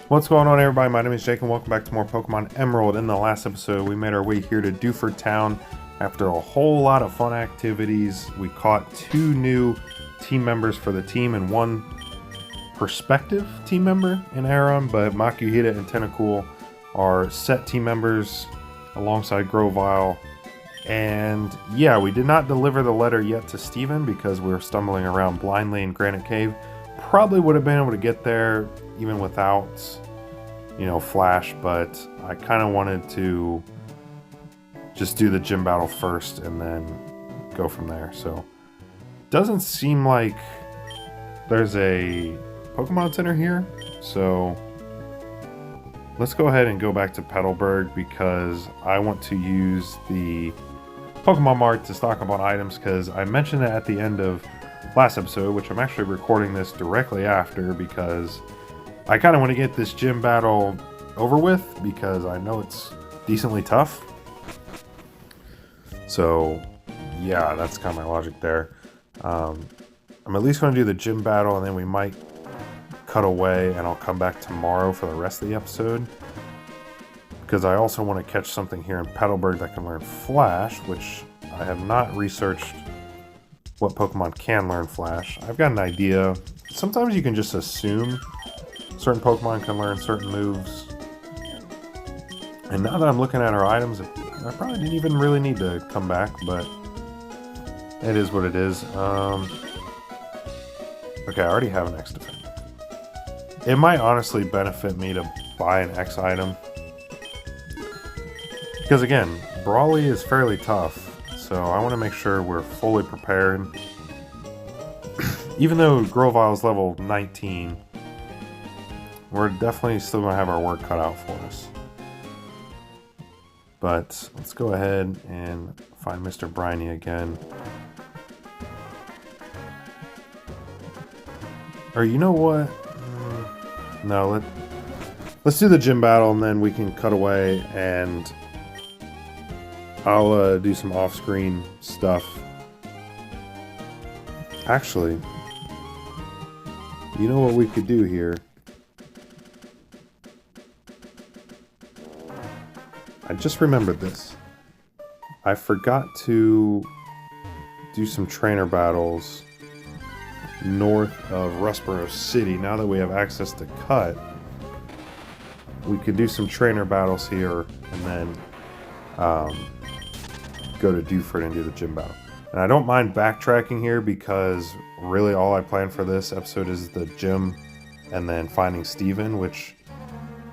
What's going on, everybody? My name is Jake and welcome back to more Pokemon Emerald. In the last episode, we made our way here to Dewford Town. After a whole lot of fun activities, we caught 2 new team members for the team and 1 prospective team member in Aram, but Makuhita and Tentacool are set team members alongside Grovyle. And yeah, we did not deliver the letter yet to Steven because we were stumbling around blindly in Granite Cave. Probably would have been able to get there even without, Flash, but I kind of wanted to just do the gym battle first and then go from there. So, doesn't seem like there's a Pokemon Center here, so let's go ahead and go back to Petalburg because I want to use the Pokemon Mart to stock up on items because I mentioned it at the end of last episode, which I'm actually recording this directly after because I kind of want to get this gym battle over with because I know it's decently tough. So yeah, that's kind of my logic there. I'm at least going to do the gym battle and then we might cut away and I'll come back tomorrow for the rest of the episode because I also want to catch something here in Petalburg that can learn Flash, which I have not researched what Pokemon can learn Flash. I've got an idea. Sometimes you can just assume certain Pokemon can learn certain moves. And now that I'm looking at our items, I probably didn't even really need to come back, but it is what it is. Okay, I already have an X defense. It might honestly benefit me to buy an X item. Because again, Brawly is fairly tough. So I want to make sure we're fully prepared. Even though Grovyle is level 19, we're definitely still going to have our work cut out for us. But let's go ahead and find Mr. Briny again. Or you know what? No, let's do the gym battle and then we can cut away and I'll do some off-screen stuff. Actually, you know what we could do here? I just remembered this. I forgot to do some trainer battles north of Rustboro City. Now that we have access to Cut, we could do some trainer battles here and then go to Dewford and do the gym battle. And I don't mind backtracking here because really all I plan for this episode is the gym and then finding Steven, which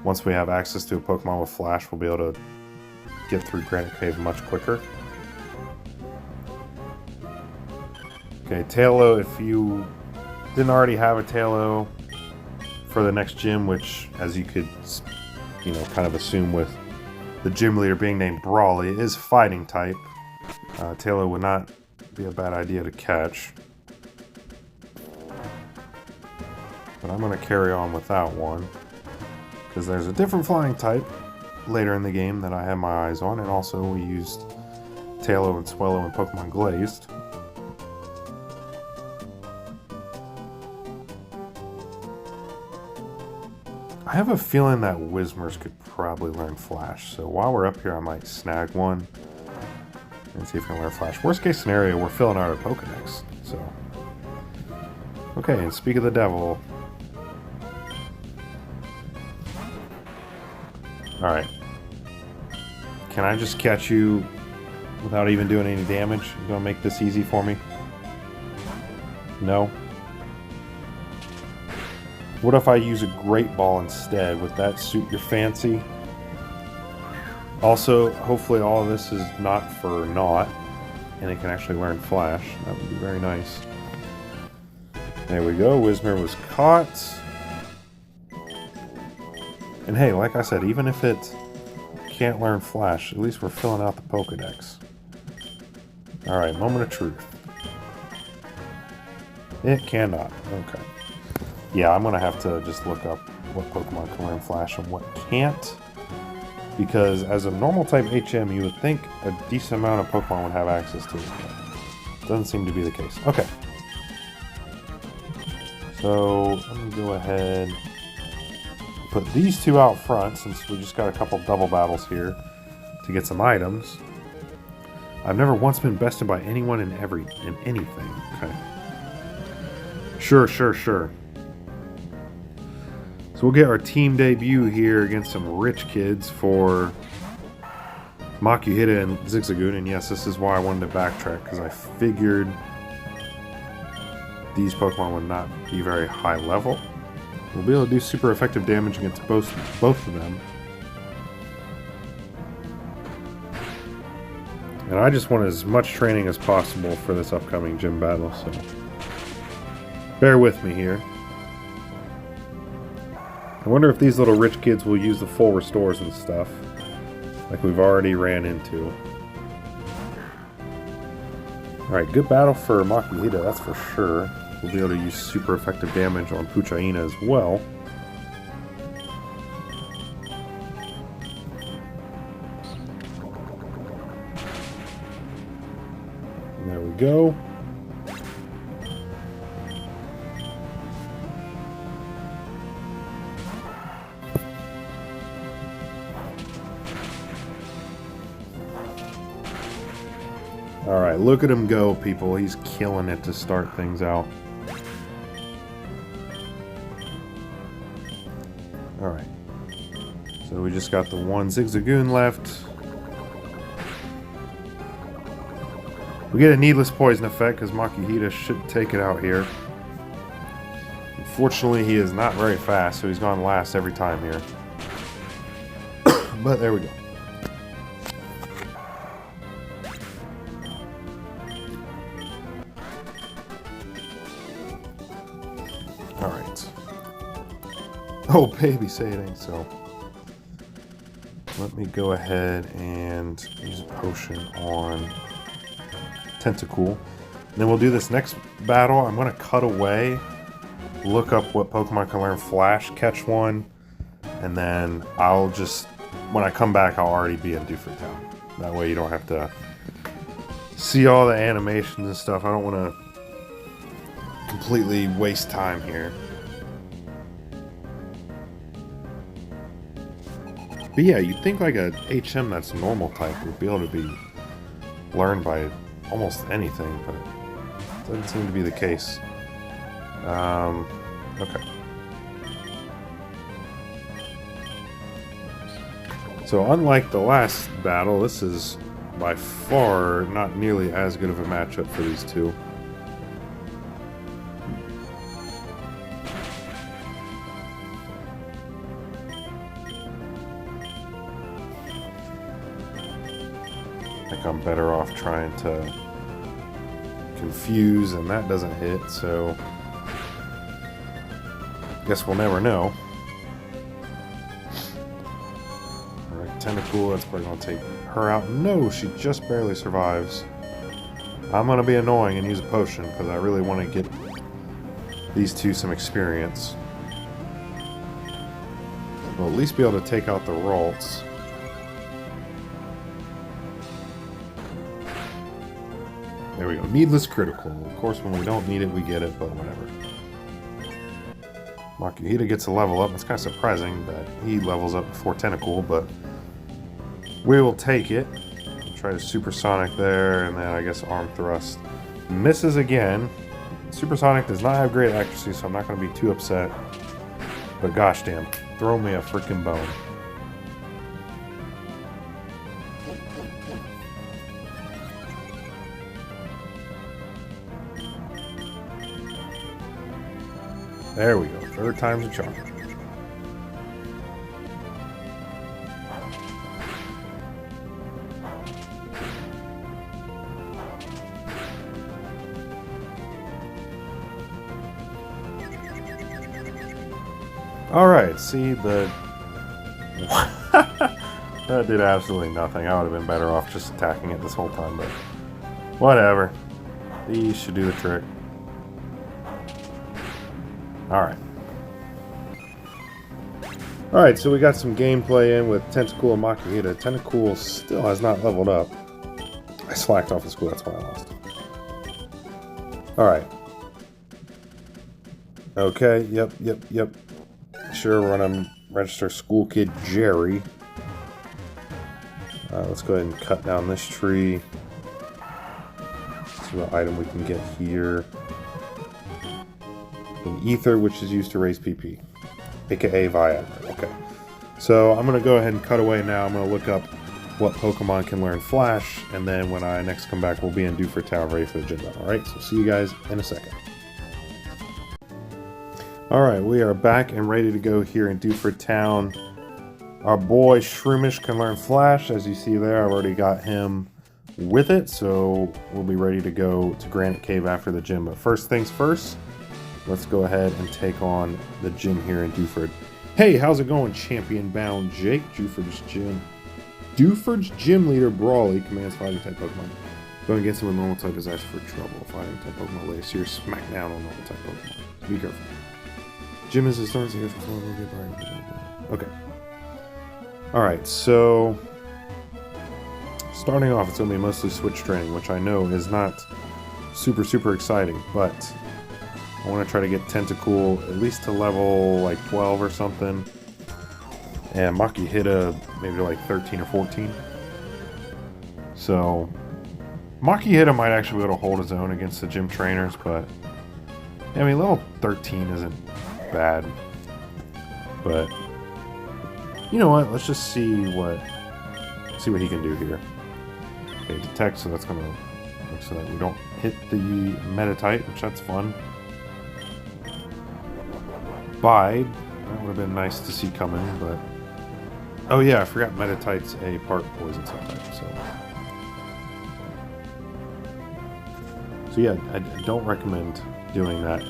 once we have access to a Pokemon with Flash, we'll be able to get through Granite Cave much quicker. Okay, Tailo, if you didn't already have a Tailo for the next gym, which as you could, kind of assume with the gym leader being named Brawly, is fighting type. Tailo would not be a bad idea to catch. But I'm going to carry on without one. Because there's a different flying type later in the game that I have my eyes on. And also we used Tailo and Swellow in Pokemon Glazed. I have a feeling that Whismers could probably learn Flash. So while we're up here, I might snag one. And see if we can learn Flash. Worst case scenario, we're filling out our Pokedex. So, okay, and speak of the devil. Alright. Can I just catch you without even doing any damage? You gonna make this easy for me? No? What if I use a Great Ball instead? Would that suit your fancy? Also, hopefully all of this is not for naught, and it can actually learn Flash. That would be very nice. There we go, Whismer was caught. And hey, like I said, even if it can't learn Flash, at least we're filling out the Pokedex. Alright, moment of truth. It cannot. Okay. Yeah, I'm going to have to just look up what Pokemon can learn Flash and what can't. Because as a normal type HM, you would think a decent amount of Pokemon would have access to it. But doesn't seem to be the case. Okay. So, let me go ahead put these two out front since we just got a couple double battles here to get some items. I've never once been bested by anyone in anything. Okay. Sure. So we'll get our team debut here against some rich kids for Makuhita and Zigzagoon. And yes, this is why I wanted to backtrack, because I figured these Pokemon would not be very high level. We'll be able to do super effective damage against both of them. And I just want as much training as possible for this upcoming gym battle, so bear with me here. I wonder if these little rich kids will use the full restores and stuff, like we've already ran into. Alright, good battle for Makuhita, that's for sure. We'll be able to use super effective damage on Puchaina as well. There we go. Alright, look at him go, people. He's killing it to start things out. Alright. So we just got the one Zigzagoon left. We get a needless poison effect because Makuhita should take it out here. Unfortunately, he is not very fast, so he's gone last every time here. But there we go. Alright. Oh, baby, say it ain't so. Let me go ahead and use a potion on Tentacool. And then we'll do this next battle. I'm going to cut away, look up what Pokemon can learn Flash, catch one, and then I'll just, when I come back, I'll already be in Dewford Town. That way you don't have to see all the animations and stuff. I don't want to completely waste time here. But yeah, you'd think like a HM that's normal type would be able to be learned by almost anything, but it doesn't seem to be the case. Okay. So unlike the last battle, this is by far not nearly as good of a matchup for these two. I think I'm better off trying to confuse, and that doesn't hit, so guess we'll never know. Alright, Tentacool, that's probably going to take her out. No, she just barely survives. I'm going to be annoying and use a potion, because I really want to get these two some experience. We'll at least be able to take out the Ralts. There we go. Needless critical. Of course, when we don't need it, we get it, but whatever. Makuhita gets a level up. It's kind of surprising that he levels up before Tentacool, but we will take it. Try to Supersonic there, and then I guess Arm Thrust. Misses again. Supersonic does not have great accuracy, so I'm not going to be too upset. But gosh damn, throw me a freaking bone. There we go. Third time's a charm. Alright, see the... That did absolutely nothing. I would have been better off just attacking it this whole time, but... Whatever. These should do the trick. Alright. Alright, so we got some gameplay in with Tentacool and Makuhita. Tentacool still has not leveled up. I slacked off of school, that's why I lost. Alright. Okay, yep. Sure, register school kid Jerry. Let's go ahead and cut down this tree. See what item we can get here. An ether, which is used to raise PP, aka Viagra. Okay. So I'm going to go ahead and cut away now. I'm going to look up what Pokemon can learn Flash, and then when I next come back, we'll be in Dewford Town ready for the gym battle. Alright, so see you guys in a second. Alright, we are back and ready to go here in Dewford Town. Our boy Shroomish can learn Flash. As you see there, I've already got him with it, so we'll be ready to go to Granite Cave after the gym. But first things first, let's go ahead and take on the gym here in Dewford. Hey, how's it going, champion bound Jake? Dewford's gym leader Brawly commands fighting type Pokemon. Going against him with normal type is actually for trouble. Fighting type Pokemon later, so you're smack down on normal type Pokemon. Be careful. Gym is a start here for okay. Alright, so starting off, it's going to be mostly switch training, which I know is not super exciting, but I want to try to get Tentacool at least to level like 12 or something, and Makihita maybe like 13 or 14. So Makihita might actually be able to hold his own against the gym trainers, but I mean level 13 isn't bad. But you know what? Let's just see what he can do here. Okay, detect, so that's gonna make so that we don't hit the Meditite, which that's fun. Bide, that would have been nice to see coming, but oh yeah, I forgot Meditite's a part poison subtype, so yeah, I don't recommend doing that.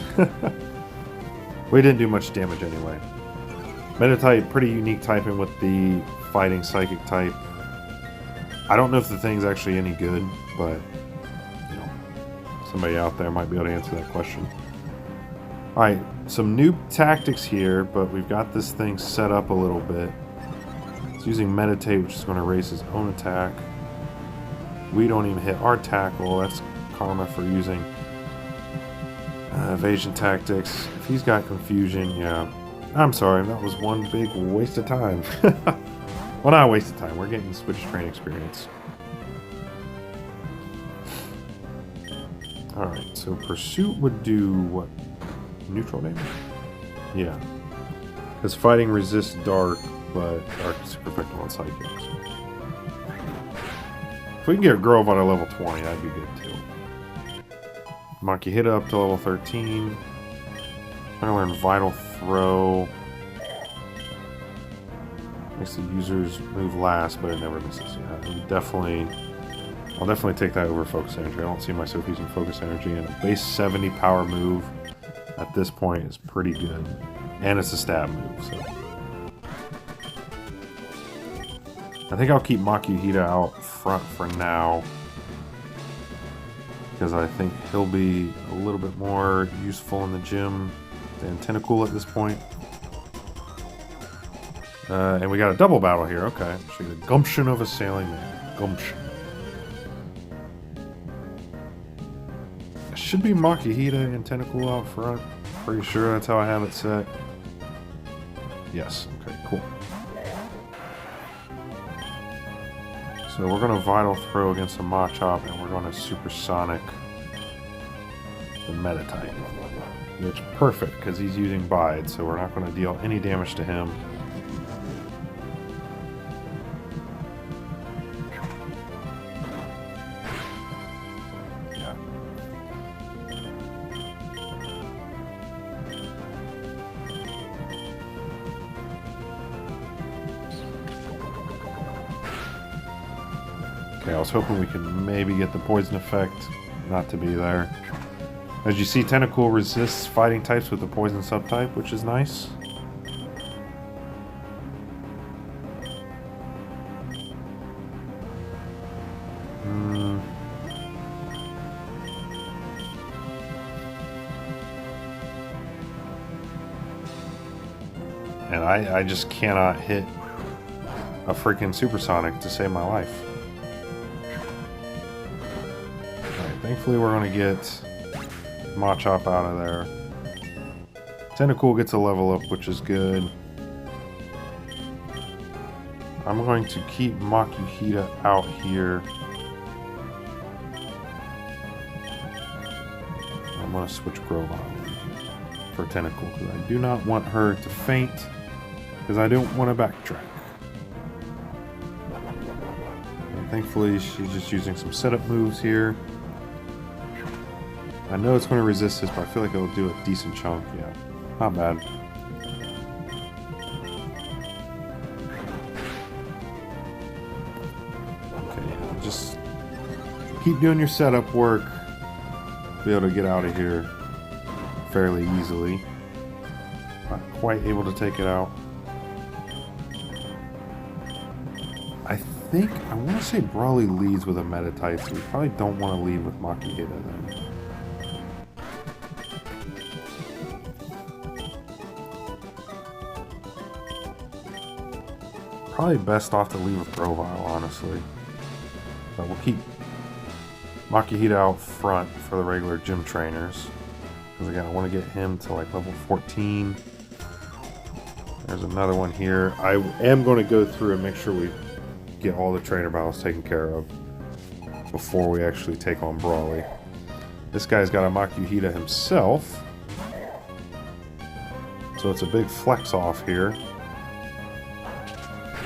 We didn't do much damage anyway. Meditite, pretty unique typing with the fighting psychic type. I don't know if the thing's actually any good, but you know, somebody out there might be able to answer that question. Alright, some new tactics here, but we've got this thing set up a little bit. It's using Meditate, which is going to raise his own attack. We don't even hit our tackle. That's karma for using evasion tactics. If he's got confusion, yeah. I'm sorry, that was one big waste of time. Well, not a waste of time. We're getting switch train experience. Alright, so Pursuit would do what? Neutral damage? Yeah. Because fighting resists dark, but dark is super effective on psychic. So. If we can get Grove on a level 20, that'd be good too. Makihita up to level 13. Trying to learn Vital Throw. Makes the users move last, but it never misses. Yeah, I'll definitely take that over Focus Energy. I don't see myself using Focus Energy, and a base 70 power move at this point is pretty good. And it's a stab move, so. I think I'll keep Makihita out front for now, because I think he'll be a little bit more useful in the gym than Tentacool at this point. And we got a double battle here. Okay. So the gumption of a sailing man. Gumption. It should be Makihita and Tentacool out front. Pretty sure that's how I have it set. Yes. Okay, cool. So we're going to Vital Throw against the Machop, and we're going to Supersonic the Meditite. Which is perfect, because he's using Bide, so we're not going to deal any damage to him. Okay, I was hoping we could maybe get the poison effect not to be there. As you see, Tentacool resists fighting types with the poison subtype, which is nice. And I just cannot hit a freaking Supersonic to save my life. Alright, thankfully we're going to get Machop out of there. Tentacool gets a level up, which is good. I'm going to keep Makuhita out here. I'm going to switch Grovyle for Tentacool because I do not want her to faint because I don't want to backtrack. And thankfully, she's just using some setup moves here. I know it's going to resist this, but I feel like it'll do a decent chunk. Yeah, not bad. Just keep doing your setup work. Be able to get out of here fairly easily. Not quite able to take it out. I think, I want to say Brawly leads with a meta type, so we probably don't want to lead with Makuhita then. Probably best off to lead with Grovyle, honestly. But we'll keep Makuhita out front for the regular gym trainers. Because again, I want to get him to like level 14. There's another one here. I am going to go through and make sure we get all the trainer battles taken care of before we actually take on Brawly. This guy's got a Makuhita himself. So it's a big flex off here.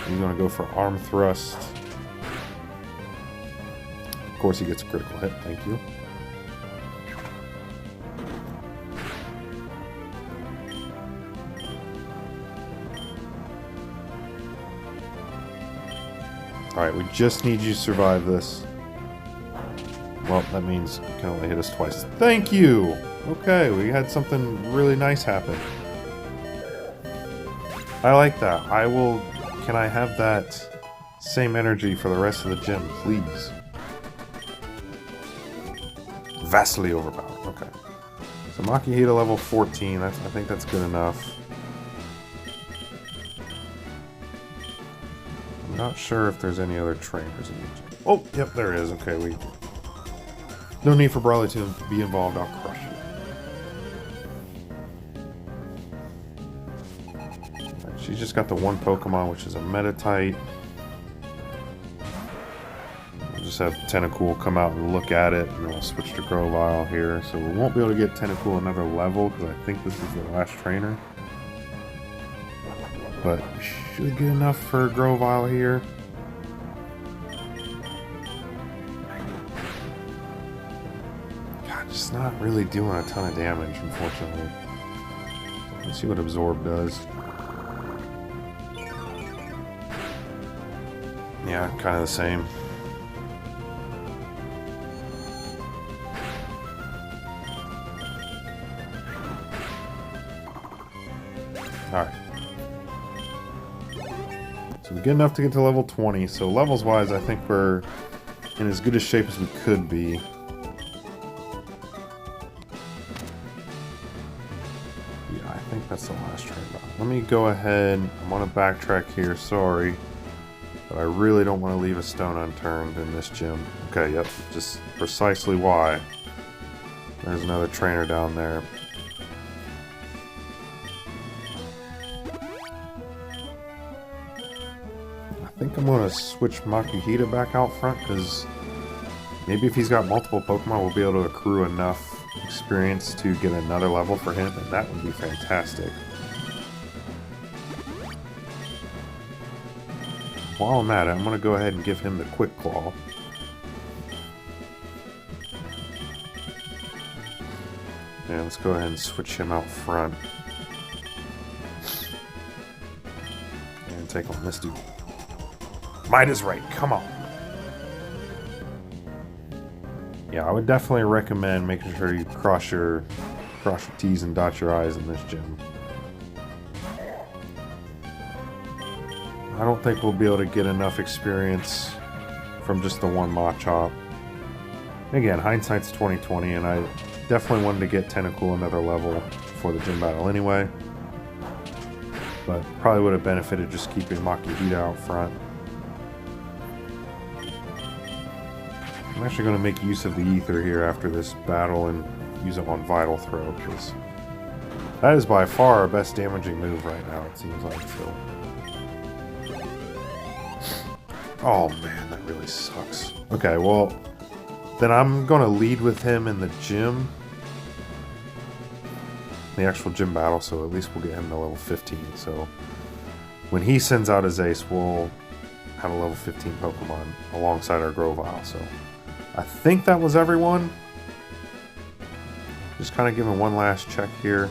He's going to go for arm thrust. Of course he gets a critical hit, thank you. Alright, we just need you to survive this. Well, that means you can only hit us twice. Thank you! Okay, we had something really nice happen. I like that. I will... Can I have that same energy for the rest of the gym, please? Vastly overpowered. Okay. So Makuhita level 14. I think that's good enough. I'm not sure if there's any other trainers in the gym. Oh, yep, there is. Okay, no need for Brawly to be involved. I'll crush it. Right, she's just got the one Pokemon, which is a meta type. Just have Tentacool come out and look at it, and then we'll switch to Grovyle here. So we won't be able to get Tentacool another level because I think this is the last trainer. But we should get enough for Grovyle here. God, just not really doing a ton of damage, unfortunately. Let's see what Absorb does. Yeah, kind of the same. Alright. So we get enough to get to level 20. So levels wise, I think we're in as good a shape as we could be. Yeah, I think that's the last train battle. Let me go ahead. I'm on a backtrack here, sorry. But I really don't want to leave a stone unturned in this gym. Okay, yep, just precisely why. There's another trainer down there. I think I'm going to switch Makuhita back out front, because maybe if he's got multiple Pokemon, we'll be able to accrue enough experience to get another level for him, and that would be fantastic. While I'm at it, I'm going to go ahead and give him the Quick Claw. Yeah, let's go ahead and switch him out front. And take on this dude. Might is right, come on. Yeah, I would definitely recommend making sure you cross your T's and dot your I's in this gym. I don't think we'll be able to get enough experience from just the one Machop. Again, hindsight's 20/20, and I definitely wanted to get Tentacool another level for the gym battle anyway. But probably would have benefited just keeping Makuhita out front. I'm actually going to make use of the Ether here after this battle and use it on Vital Throw, because that is by far our best damaging move right now, it seems like. So Oh man, that really sucks. Okay, well, then I'm gonna lead with him in the gym. The actual gym battle, so at least we'll get him to level 15. So when he sends out his ace, we'll have a level 15 Pokemon alongside our Grovyle. So I think that was everyone. Just kind of giving one last check here.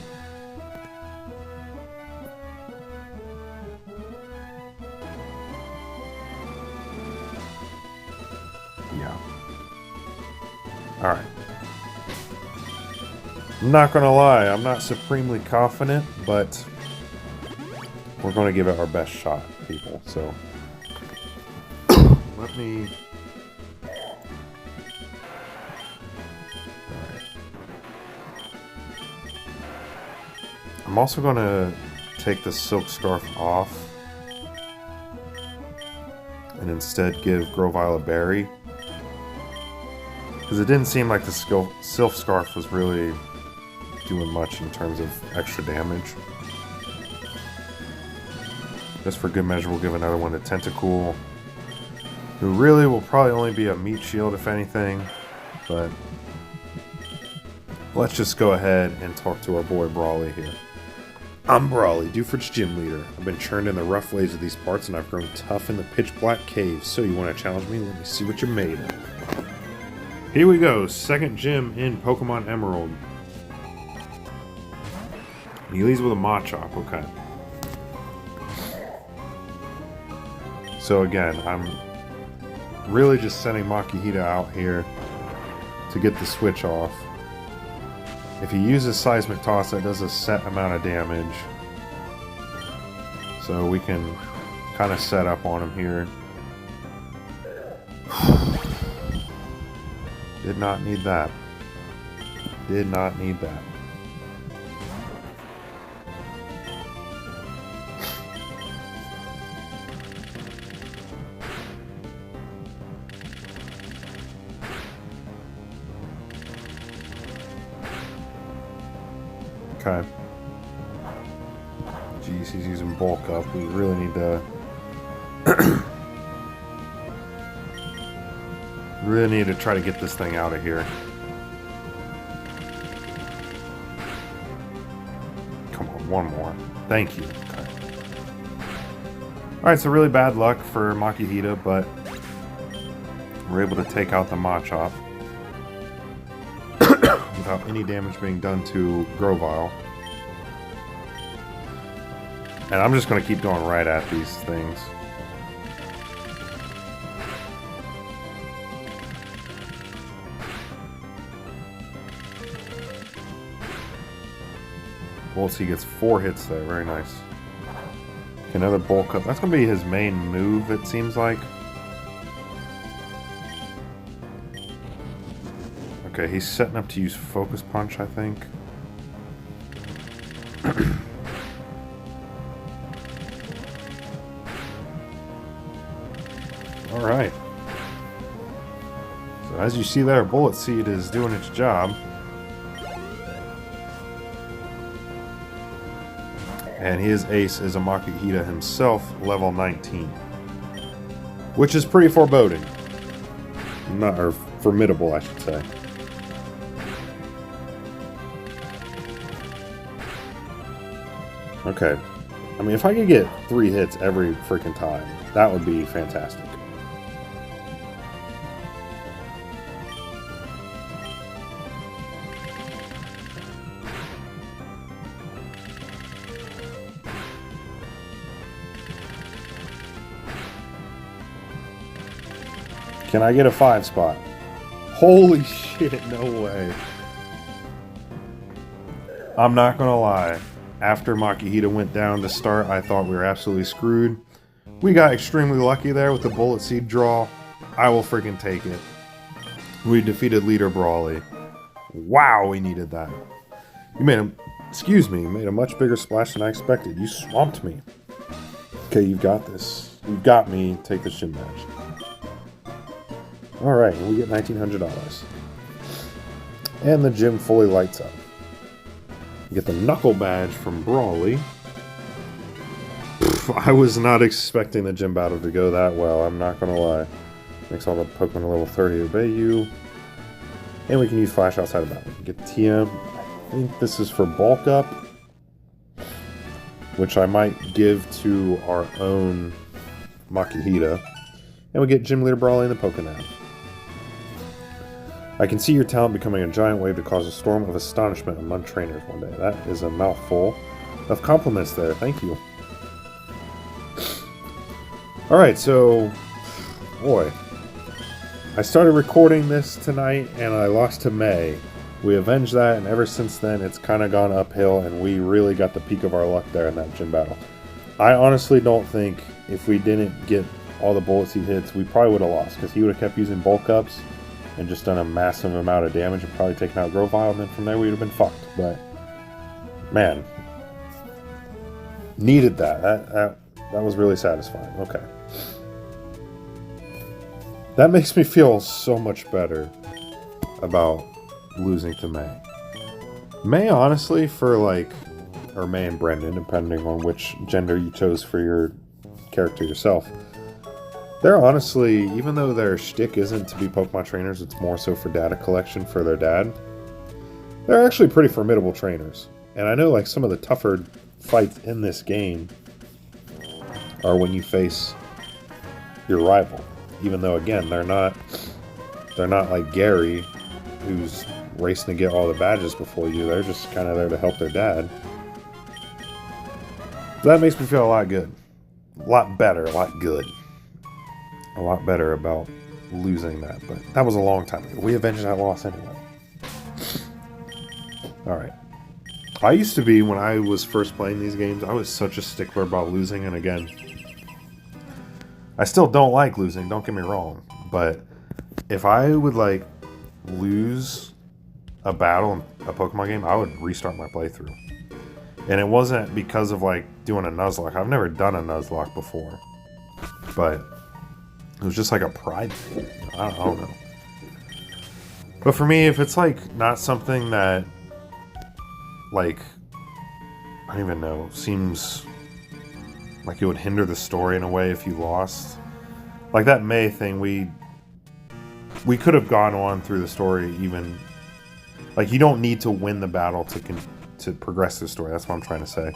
Yeah. Alright. I'm not gonna lie, I'm not supremely confident, but we're gonna give it our best shot, people. So let me... Alright. I'm also gonna take the Silk Scarf off and instead give Grovyle a berry. Because it didn't seem like the Silk Scarf was really doing much in terms of extra damage. Just for good measure, we'll give another one to Tentacool, who really will probably only be a meat shield if anything, but let's just go ahead and talk to our boy Brawly here. I'm Brawly, Dewford's gym leader. I've been churned in the rough ways of these parts and I've grown tough in the pitch black caves, so you want to challenge me? Let me see what you're made of. Here we go, second gym in Pokemon Emerald. He leads with a Machop, okay. So again, I'm really just sending Makihita out here to get the switch off. If he uses Seismic Toss, that does a set amount of damage. So we can kind of set up on him here. Did not need that. Did not need that. Okay. Jeez, he's using bulk up. We really need to... really need to try to get this thing out of here. Come on, one more. Thank you. Okay. Alright, so really bad luck for Makihita, but we're able to take out the Machop without any damage being done to Grovyle. And I'm just going to keep going right at these things. Well, he gets 4 hits there. Very nice. Okay, another bulk up. That's going to be his main move, it seems like. Okay, he's setting up to use Focus Punch, I think. Alright. So as you see there, Bullet Seed is doing its job. And his ace is a Makihita himself, level 19. Which is pretty foreboding. Not, or formidable, I should say. Okay. I mean, if I could get 3 hits every freaking time, that would be fantastic. Can I get a 5 spot? Holy shit, no way. I'm not gonna lie. After Makihita went down to start, I thought we were absolutely screwed. We got extremely lucky there with the Bullet Seed draw. I will freaking take it. We defeated Leader Brawly. Wow, we needed that. You made a, excuse me, you made a much bigger splash than I expected. You swamped me. Okay, you've got this. You've got me. Take the gym badge. Alright, and we get $1,900. And the gym fully lights up. You get the Knuckle badge from Brawly. I was not expecting the gym battle to go that well, I'm not gonna lie. Makes all the Pokemon level 30 obey you. And we can use Flash outside of battle. Get TM. I think this is for bulk up, which I might give to our own Makihita. And we get Gym Leader Brawly in the Pokénav. I can see your talent becoming a giant wave to cause a storm of astonishment among trainers one day. That is a mouthful of compliments there. Thank you. Alright, so... boy. I started recording this tonight and I lost to May. We avenged that, and ever since then it's kind of gone uphill, and we really got the peak of our luck there in that gym battle. I honestly don't think if we didn't get all the bullet seed hits, we probably would have lost, because he would have kept using bulk ups and just done a massive amount of damage and probably taken out Grovyle, and then from there we would have been fucked. But, man, needed that. That was really satisfying. Okay. That makes me feel so much better about losing to May. May, honestly, for like, or May and Brendan, depending on which gender you chose for your character yourself, they're honestly, even though their shtick isn't to be Pokemon trainers, it's more so for data collection for their dad, they're actually pretty formidable trainers. And I know like some of the tougher fights in this game are when you face your rival. Even though, again, they're not like Gary, who's racing to get all the badges before you. They're just kind of there to help their dad. That makes me feel a lot good. A lot better, a lot good. A lot better about losing that. But that was a long time ago. We avenged that loss anyway. Alright. I used to be, when I was first playing these games, I was such a stickler about losing. And again, I still don't like losing, don't get me wrong, but if I would, like, lose a battle in a Pokemon game, I would restart my playthrough. And it wasn't because of, like, doing a Nuzlocke. I've never done a Nuzlocke before, but it was just like a pride thing. I don't know. But for me, if it's, like, not something that, like, I don't even know, seems like it would hinder the story in a way if you lost. Like that May thing, we could have gone on through the story even... Like, you don't need to win the battle to progress the story. That's what I'm trying to say.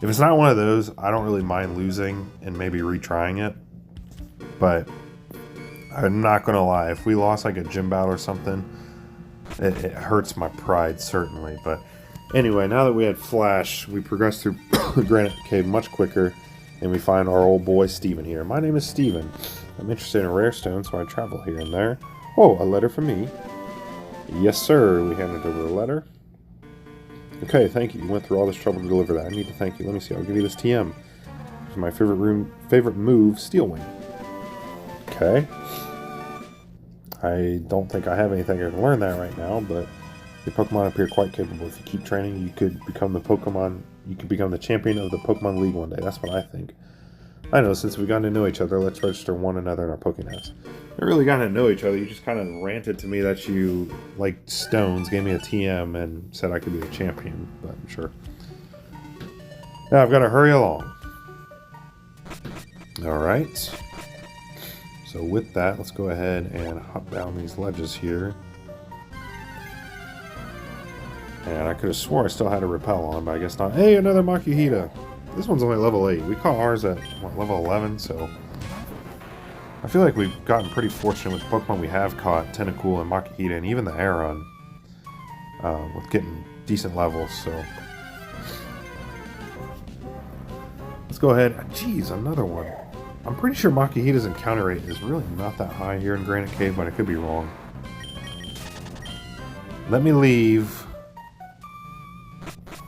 If it's not one of those, I don't really mind losing and maybe retrying it. But I'm not going to lie. If we lost like a gym battle or something, it hurts my pride, certainly. But anyway, now that we had Flash, we progressed through the Granite Cave much quicker. And we find our old boy Steven here. My name is Steven. I'm interested in rare stones, so I travel here and there. Oh, a letter from me. Yes, sir. We handed over the letter. Okay, thank you. You went through all this trouble to deliver that. I need to thank you. Let me see. I'll give you this TM. It's my favorite move, Steel Wing. Okay. I don't think I have anything I can learn that right now, but your Pokemon appear quite capable. If you keep training, you could become the champion of the Pokemon League one day. That's what I think. I know, since we've gotten to know each other, let's register one another in our Pokénavs. We really gotten to know each other. You just kind of ranted to me that you liked stones, gave me a TM, and said I could be the champion, but sure. Now I've got to hurry along. Alright. So with that, let's go ahead and hop down these ledges here. And I could have swore I still had a repel on, but I guess not. Hey, another Makihita! This one's only level 8. We caught ours at, what, level 11, so... I feel like we've gotten pretty fortunate with the Pokemon we have caught, Tentacool and Makihita, and even the Aeron, with getting decent levels, so... Let's go ahead. Jeez, another one. I'm pretty sure Makihita's encounter rate is really not that high here in Granite Cave, but I could be wrong. Let me leave...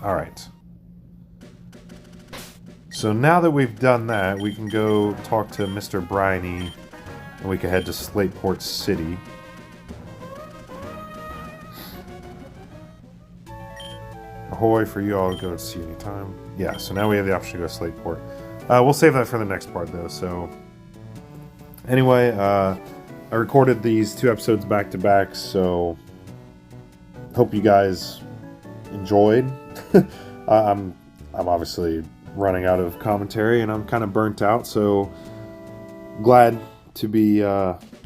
Alright. So now that we've done that, we can go talk to Mr. Briney, and we can head to Slateport City. Ahoy for you all to go to see anytime. Yeah, so now we have the option to go to Slateport. We'll save that for the next part, though, so... Anyway, I recorded these 2 episodes back-to-back, so... Hope you guys enjoyed. I'm obviously running out of commentary, and I'm kind of burnt out, so glad to be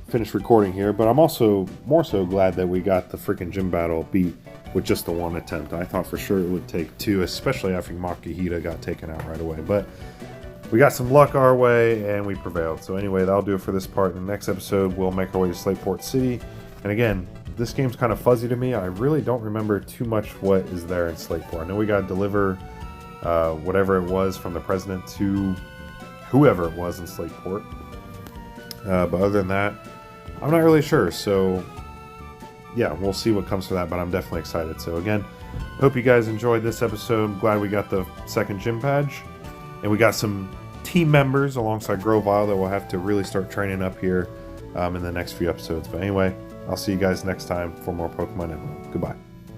finished recording here. But I'm also more so glad that we got the freaking gym battle beat with just the one attempt. I thought for sure it would take two, especially after Makihita got taken out right away. But we got some luck our way, and we prevailed. So anyway, that'll do it for this part. In the next episode, we'll make our way to Slateport City. And again, this game's kind of fuzzy to me. I really don't remember too much what is there in Slateport. I know we got to deliver whatever it was from the president to whoever it was in Slateport. But other than that, I'm not really sure. So yeah, we'll see what comes from that, but I'm definitely excited. So again, hope you guys enjoyed this episode. I'm glad we got the second gym badge. And we got some team members alongside Grovile that we'll have to really start training up here in the next few episodes. But anyway, I'll see you guys next time for more Pokemon Emerald. Goodbye.